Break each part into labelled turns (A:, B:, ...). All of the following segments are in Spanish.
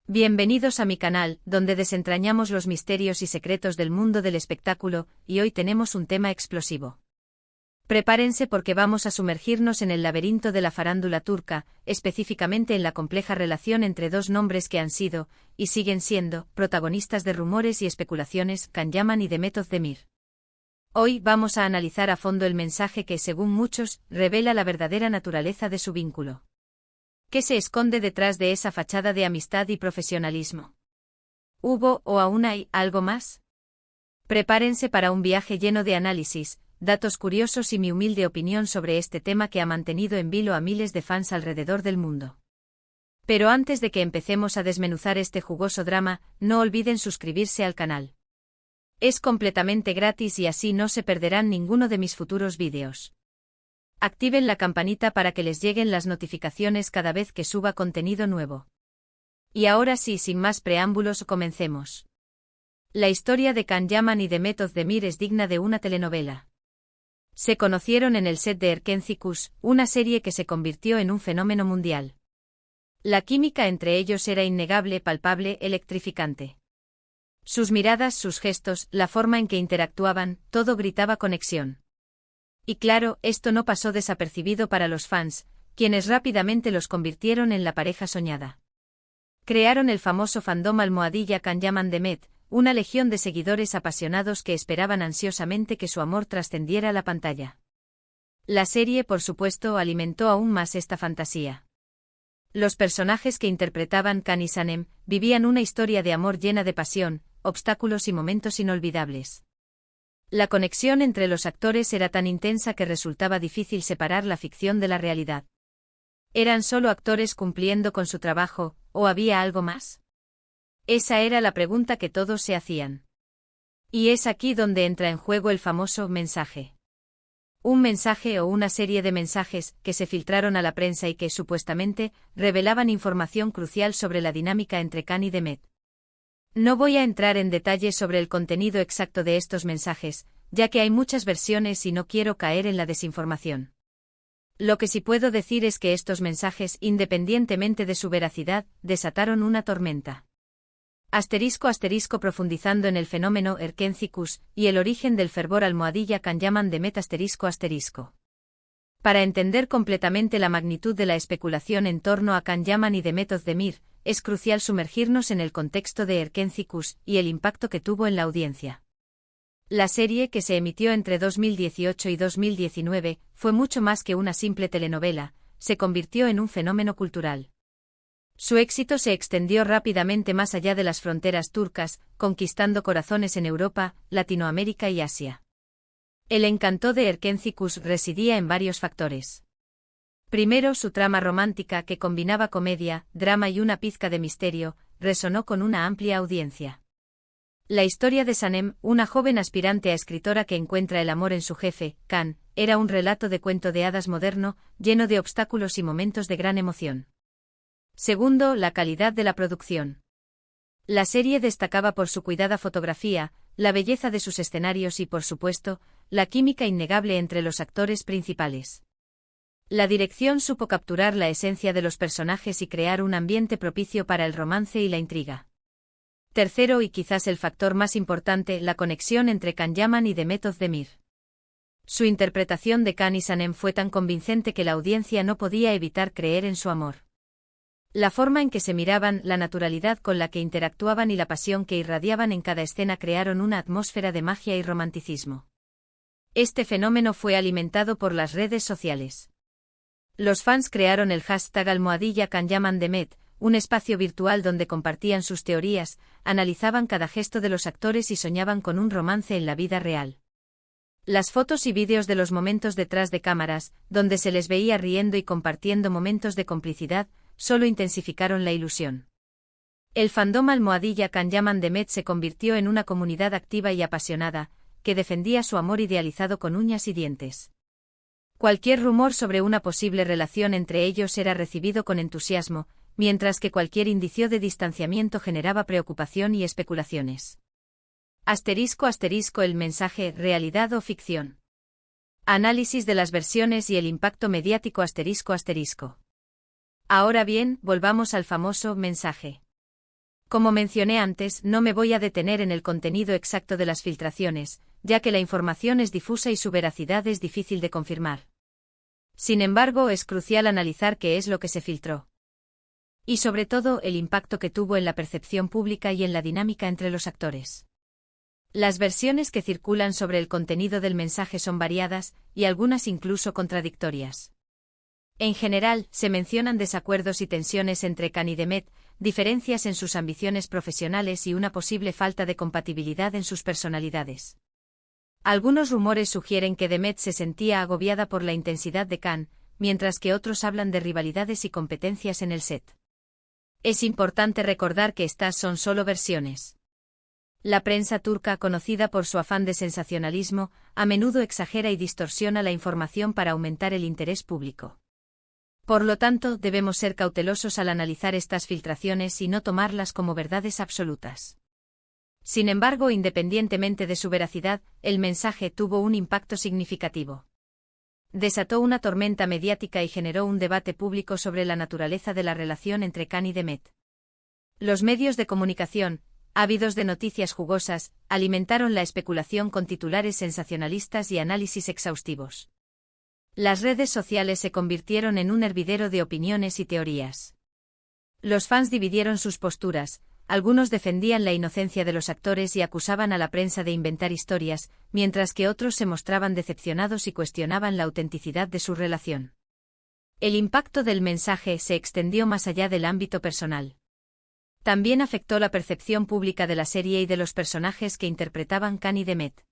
A: Bienvenidos a mi canal, donde desentrañamos los misterios y secretos del mundo del espectáculo, y hoy tenemos un tema explosivo. Prepárense porque vamos a sumergirnos en el laberinto de la farándula turca, específicamente en la compleja relación entre dos nombres que han sido, y siguen siendo, protagonistas de rumores y especulaciones, Can Yaman y Demet Özdemir. Hoy vamos a analizar a fondo el mensaje que, según muchos, revela la verdadera naturaleza de su vínculo. ¿Qué se esconde detrás de esa fachada de amistad y profesionalismo? ¿Hubo o aún hay algo más? Prepárense para un viaje lleno de análisis, datos curiosos y mi humilde opinión sobre este tema que ha mantenido en vilo a miles de fans alrededor del mundo. Pero antes de que empecemos a desmenuzar este jugoso drama, no olviden suscribirse al canal. Es completamente gratis y así no se perderán ninguno de mis futuros vídeos. Activen la campanita para que les lleguen las notificaciones cada vez que suba contenido nuevo. Y ahora sí, sin más preámbulos, comencemos. La historia de Can Yaman y Demet Özdemir es digna de una telenovela. Se conocieron en el set de Erkenci Kuş, una serie que se convirtió en un fenómeno mundial. La química entre ellos era innegable, palpable, electrificante. Sus miradas, sus gestos, la forma en que interactuaban, todo gritaba conexión. Y claro, esto no pasó desapercibido para los fans, quienes rápidamente los convirtieron en la pareja soñada. Crearon el famoso fandom almohadilla Can Yaman Demet, una legión de seguidores apasionados que esperaban ansiosamente que su amor trascendiera la pantalla. La serie, por supuesto, alimentó aún más esta fantasía. Los personajes que interpretaban Can y Sanem vivían una historia de amor llena de pasión, obstáculos y momentos inolvidables. La conexión entre los actores era tan intensa que resultaba difícil separar la ficción de la realidad. ¿Eran solo actores cumpliendo con su trabajo, o había algo más? Esa era la pregunta que todos se hacían. Y es aquí donde entra en juego el famoso mensaje. Un mensaje o una serie de mensajes que se filtraron a la prensa y que, supuestamente, revelaban información crucial sobre la dinámica entre Can y Demet. No voy a entrar en detalles sobre el contenido exacto de estos mensajes, ya que hay muchas versiones y no quiero caer en la desinformación. Lo que sí puedo decir es que estos mensajes, independientemente de su veracidad, desataron una tormenta. Profundizando en el fenómeno Erkenci Kuş y el origen del fervor almohadilla Can Yaman Demet ***. Para entender completamente la magnitud de la especulación en torno a Can Yaman y Demet Özdemir, es crucial sumergirnos en el contexto de Erkenci Kuş y el impacto que tuvo en la audiencia. La serie, que se emitió entre 2018 y 2019, fue mucho más que una simple telenovela, se convirtió en un fenómeno cultural. Su éxito se extendió rápidamente más allá de las fronteras turcas, conquistando corazones en Europa, Latinoamérica y Asia. El encanto de Erkenci Kuş residía en varios factores. Primero, su trama romántica, que combinaba comedia, drama y una pizca de misterio, resonó con una amplia audiencia. La historia de Sanem, una joven aspirante a escritora que encuentra el amor en su jefe, Can, era un relato de cuento de hadas moderno, lleno de obstáculos y momentos de gran emoción. Segundo, la calidad de la producción. La serie destacaba por su cuidada fotografía, la belleza de sus escenarios y, por supuesto, la química innegable entre los actores principales. La dirección supo capturar la esencia de los personajes y crear un ambiente propicio para el romance y la intriga. Tercero, y quizás el factor más importante, la conexión entre Can Yaman y Demet Özdemir. Su interpretación de Can y Sanem fue tan convincente que la audiencia no podía evitar creer en su amor. La forma en que se miraban, la naturalidad con la que interactuaban y la pasión que irradiaban en cada escena crearon una atmósfera de magia y romanticismo. Este fenómeno fue alimentado por las redes sociales. Los fans crearon el hashtag almohadilla Can Yaman Demet, un espacio virtual donde compartían sus teorías, analizaban cada gesto de los actores y soñaban con un romance en la vida real. Las fotos y vídeos de los momentos detrás de cámaras, donde se les veía riendo y compartiendo momentos de complicidad, solo intensificaron la ilusión. El fandom almohadilla Can Yaman Demet se convirtió en una comunidad activa y apasionada, que defendía su amor idealizado con uñas y dientes. Cualquier rumor sobre una posible relación entre ellos era recibido con entusiasmo, mientras que cualquier indicio de distanciamiento generaba preocupación y especulaciones. El mensaje, realidad o ficción. Análisis de las versiones y el impacto mediático ***. Ahora bien, volvamos al famoso mensaje. Como mencioné antes, no me voy a detener en el contenido exacto de las filtraciones, ya que la información es difusa y su veracidad es difícil de confirmar. Sin embargo, es crucial analizar qué es lo que se filtró. Y sobre todo, el impacto que tuvo en la percepción pública y en la dinámica entre los actores. Las versiones que circulan sobre el contenido del mensaje son variadas, y algunas incluso contradictorias. En general, se mencionan desacuerdos y tensiones entre Khan y Demet, diferencias en sus ambiciones profesionales y una posible falta de compatibilidad en sus personalidades. Algunos rumores sugieren que Demet se sentía agobiada por la intensidad de Khan, mientras que otros hablan de rivalidades y competencias en el set. Es importante recordar que estas son solo versiones. La prensa turca, conocida por su afán de sensacionalismo, a menudo exagera y distorsiona la información para aumentar el interés público. Por lo tanto, debemos ser cautelosos al analizar estas filtraciones y no tomarlas como verdades absolutas. Sin embargo, independientemente de su veracidad, el mensaje tuvo un impacto significativo. Desató una tormenta mediática y generó un debate público sobre la naturaleza de la relación entre Khan y Demet. Los medios de comunicación, ávidos de noticias jugosas, alimentaron la especulación con titulares sensacionalistas y análisis exhaustivos. Las redes sociales se convirtieron en un hervidero de opiniones y teorías. Los fans dividieron sus posturas, algunos defendían la inocencia de los actores y acusaban a la prensa de inventar historias, mientras que otros se mostraban decepcionados y cuestionaban la autenticidad de su relación. El impacto del mensaje se extendió más allá del ámbito personal. También afectó la percepción pública de la serie y de los personajes que interpretaban Khan y Demet.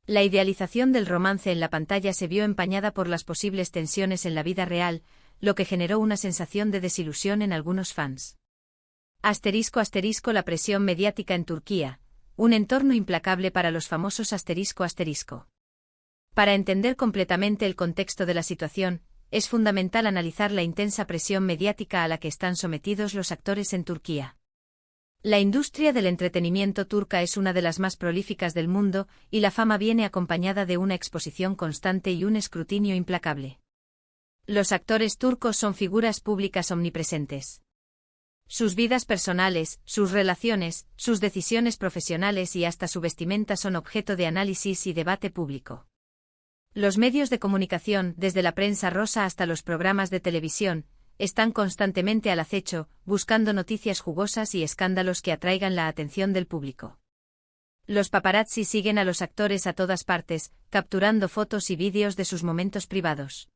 A: La idealización del romance en la pantalla se vio empañada por las posibles tensiones en la vida real, lo que generó una sensación de desilusión en algunos fans. *** La presión mediática en Turquía, un entorno implacable para los famosos ***. Para entender completamente el contexto de la situación, es fundamental analizar la intensa presión mediática a la que están sometidos los actores en Turquía. La industria del entretenimiento turca es una de las más prolíficas del mundo, y la fama viene acompañada de una exposición constante y un escrutinio implacable. Los actores turcos son figuras públicas omnipresentes. Sus vidas personales, sus relaciones, sus decisiones profesionales y hasta su vestimenta son objeto de análisis y debate público. Los medios de comunicación, desde la prensa rosa hasta los programas de televisión, están constantemente al acecho, buscando noticias jugosas y escándalos que atraigan la atención del público. Los paparazzi siguen a los actores a todas partes, capturando fotos y vídeos de sus momentos privados.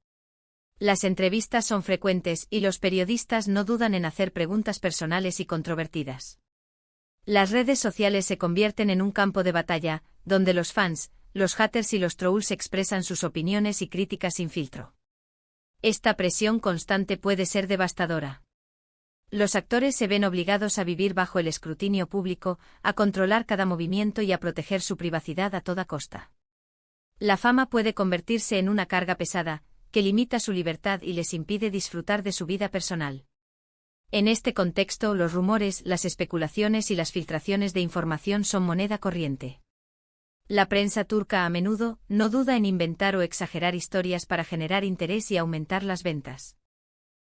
A: Las entrevistas son frecuentes y los periodistas no dudan en hacer preguntas personales y controvertidas. Las redes sociales se convierten en un campo de batalla, donde los fans, los haters y los trolls expresan sus opiniones y críticas sin filtro. Esta presión constante puede ser devastadora. Los actores se ven obligados a vivir bajo el escrutinio público, a controlar cada movimiento y a proteger su privacidad a toda costa. La fama puede convertirse en una carga pesada, que limita su libertad y les impide disfrutar de su vida personal. En este contexto, los rumores, las especulaciones y las filtraciones de información son moneda corriente. La prensa turca a menudo no duda en inventar o exagerar historias para generar interés y aumentar las ventas.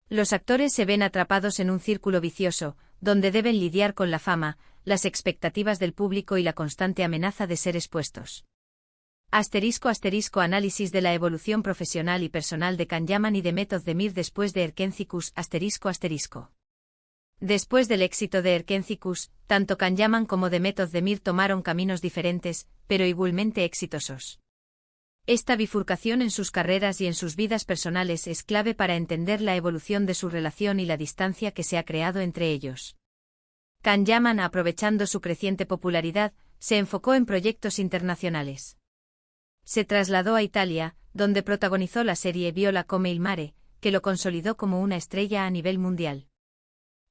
A: Los actores se ven atrapados en un círculo vicioso, donde deben lidiar con la fama, las expectativas del público y la constante amenaza de ser expuestos. Análisis de la evolución profesional y personal de Can Yaman y Demet Özdemir después de Erkencikus. Después del éxito de Erkencikus, tanto Can Yaman como Demet Özdemir tomaron caminos diferentes, pero igualmente exitosos. Esta bifurcación en sus carreras y en sus vidas personales es clave para entender la evolución de su relación y la distancia que se ha creado entre ellos. Can Yaman, aprovechando su creciente popularidad, se enfocó en proyectos internacionales. Se trasladó a Italia, donde protagonizó la serie Viola come il mare, que lo consolidó como una estrella a nivel mundial.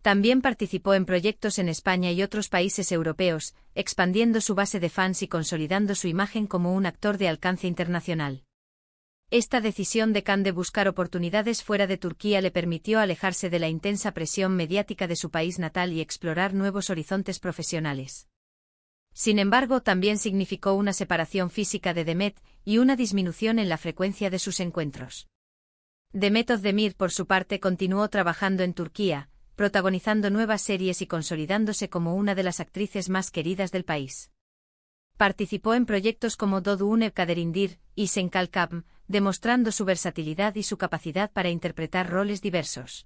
A: También participó en proyectos en España y otros países europeos, expandiendo su base de fans y consolidando su imagen como un actor de alcance internacional. Esta decisión de Can de buscar oportunidades fuera de Turquía le permitió alejarse de la intensa presión mediática de su país natal y explorar nuevos horizontes profesionales. Sin embargo, también significó una separación física de Demet y una disminución en la frecuencia de sus encuentros. Demet Özdemir, por su parte, continuó trabajando en Turquía, protagonizando nuevas series y consolidándose como una de las actrices más queridas del país. Participó en proyectos como Dodune Kaderindir y Senkalkam, demostrando su versatilidad y su capacidad para interpretar roles diversos.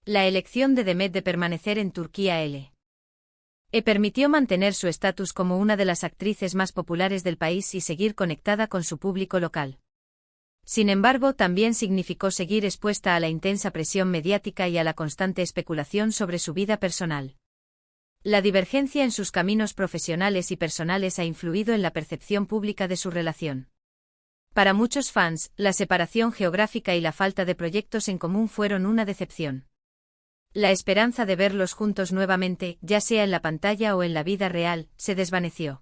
A: La elección de Demet de permanecer en Turquía permitió mantener su estatus como una de las actrices más populares del país y seguir conectada con su público local. Sin embargo, también significó seguir expuesta a la intensa presión mediática y a la constante especulación sobre su vida personal. La divergencia en sus caminos profesionales y personales ha influido en la percepción pública de su relación. Para muchos fans, la separación geográfica y la falta de proyectos en común fueron una decepción. La esperanza de verlos juntos nuevamente, ya sea en la pantalla o en la vida real, se desvaneció.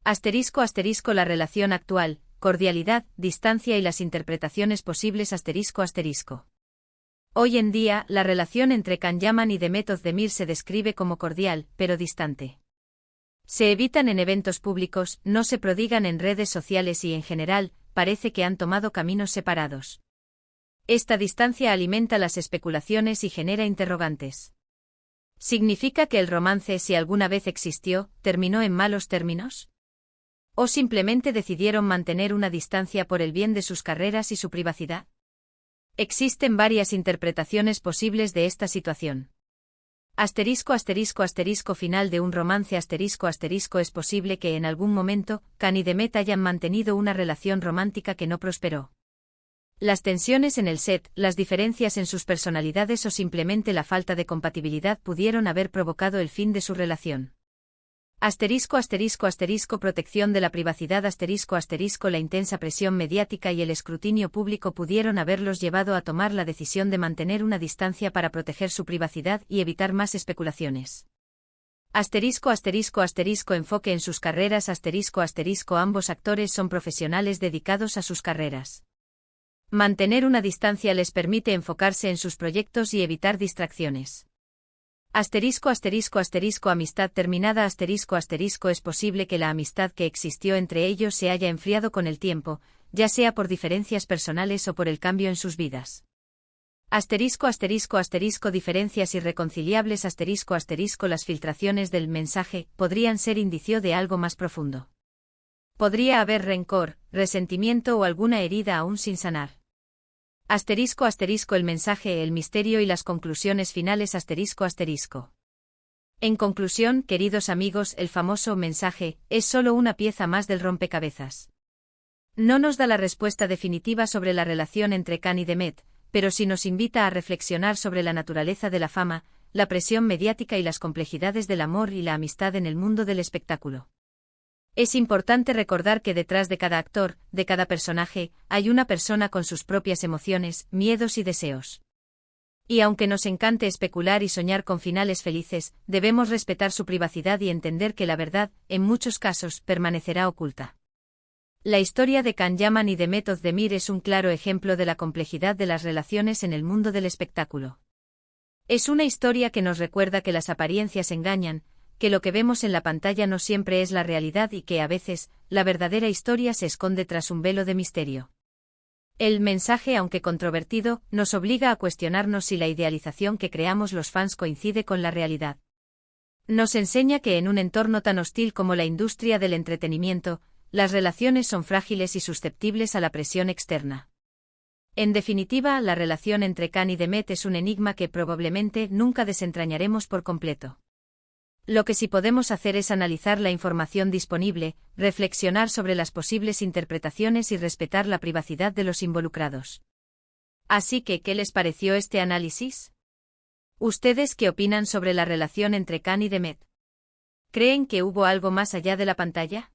A: *** La relación actual, cordialidad, distancia y las interpretaciones posibles ***. Hoy en día, la relación entre Can Yaman y Demet Özdemir se describe como cordial, pero distante. Se evitan en eventos públicos, no se prodigan en redes sociales y en general, parece que han tomado caminos separados. Esta distancia alimenta las especulaciones y genera interrogantes. ¿Significa que el romance, si alguna vez existió, terminó en malos términos? ¿O simplemente decidieron mantener una distancia por el bien de sus carreras y su privacidad? Existen varias interpretaciones posibles de esta situación. Final de un romance Es posible que en algún momento, Can y Demet hayan mantenido una relación romántica que no prosperó. Las tensiones en el set, las diferencias en sus personalidades o simplemente la falta de compatibilidad pudieron haber provocado el fin de su relación. Protección de la privacidad La intensa presión mediática y el escrutinio público pudieron haberlos llevado a tomar la decisión de mantener una distancia para proteger su privacidad y evitar más especulaciones. Enfoque en sus carreras Ambos actores son profesionales dedicados a sus carreras. Mantener una distancia les permite enfocarse en sus proyectos y evitar distracciones. Amistad terminada Es posible que la amistad que existió entre ellos se haya enfriado con el tiempo, ya sea por diferencias personales o por el cambio en sus vidas. Diferencias irreconciliables Las filtraciones del mensaje podrían ser indicio de algo más profundo. Podría haber rencor, resentimiento o alguna herida aún sin sanar. El mensaje, el misterio y las conclusiones finales En conclusión, queridos amigos, el famoso mensaje es solo una pieza más del rompecabezas. No nos da la respuesta definitiva sobre la relación entre Can y Demet, pero sí nos invita a reflexionar sobre la naturaleza de la fama, la presión mediática y las complejidades del amor y la amistad en el mundo del espectáculo. Es importante recordar que detrás de cada actor, de cada personaje, hay una persona con sus propias emociones, miedos y deseos. Y aunque nos encante especular y soñar con finales felices, debemos respetar su privacidad y entender que la verdad, en muchos casos, permanecerá oculta. La historia de Can Yaman y Demet Özdemir es un claro ejemplo de la complejidad de las relaciones en el mundo del espectáculo. Es una historia que nos recuerda que las apariencias engañan, que lo que vemos en la pantalla no siempre es la realidad y que a veces, la verdadera historia se esconde tras un velo de misterio. El mensaje, aunque controvertido, nos obliga a cuestionarnos si la idealización que creamos los fans coincide con la realidad. Nos enseña que en un entorno tan hostil como la industria del entretenimiento, las relaciones son frágiles y susceptibles a la presión externa. En definitiva, la relación entre Can y Demet es un enigma que probablemente nunca desentrañaremos por completo. Lo que sí podemos hacer es analizar la información disponible, reflexionar sobre las posibles interpretaciones y respetar la privacidad de los involucrados. Así que, ¿qué les pareció este análisis? ¿Ustedes qué opinan sobre la relación entre Can y Demet? ¿Creen que hubo algo más allá de la pantalla?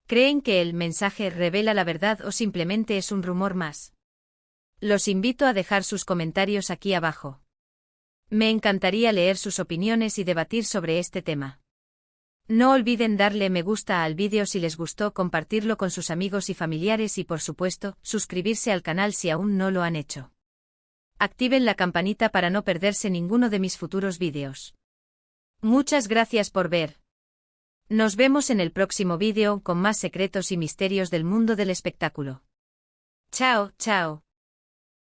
A: ¿Creen que el mensaje revela la verdad o simplemente es un rumor más? Los invito a dejar sus comentarios aquí abajo. Me encantaría leer sus opiniones y debatir sobre este tema. No olviden darle me gusta al vídeo si les gustó, compartirlo con sus amigos y familiares y por supuesto, suscribirse al canal si aún no lo han hecho. Activen la campanita para no perderse ninguno de mis futuros vídeos. Muchas gracias por ver. Nos vemos en el próximo vídeo con más secretos y misterios del mundo del espectáculo. Chao, chao.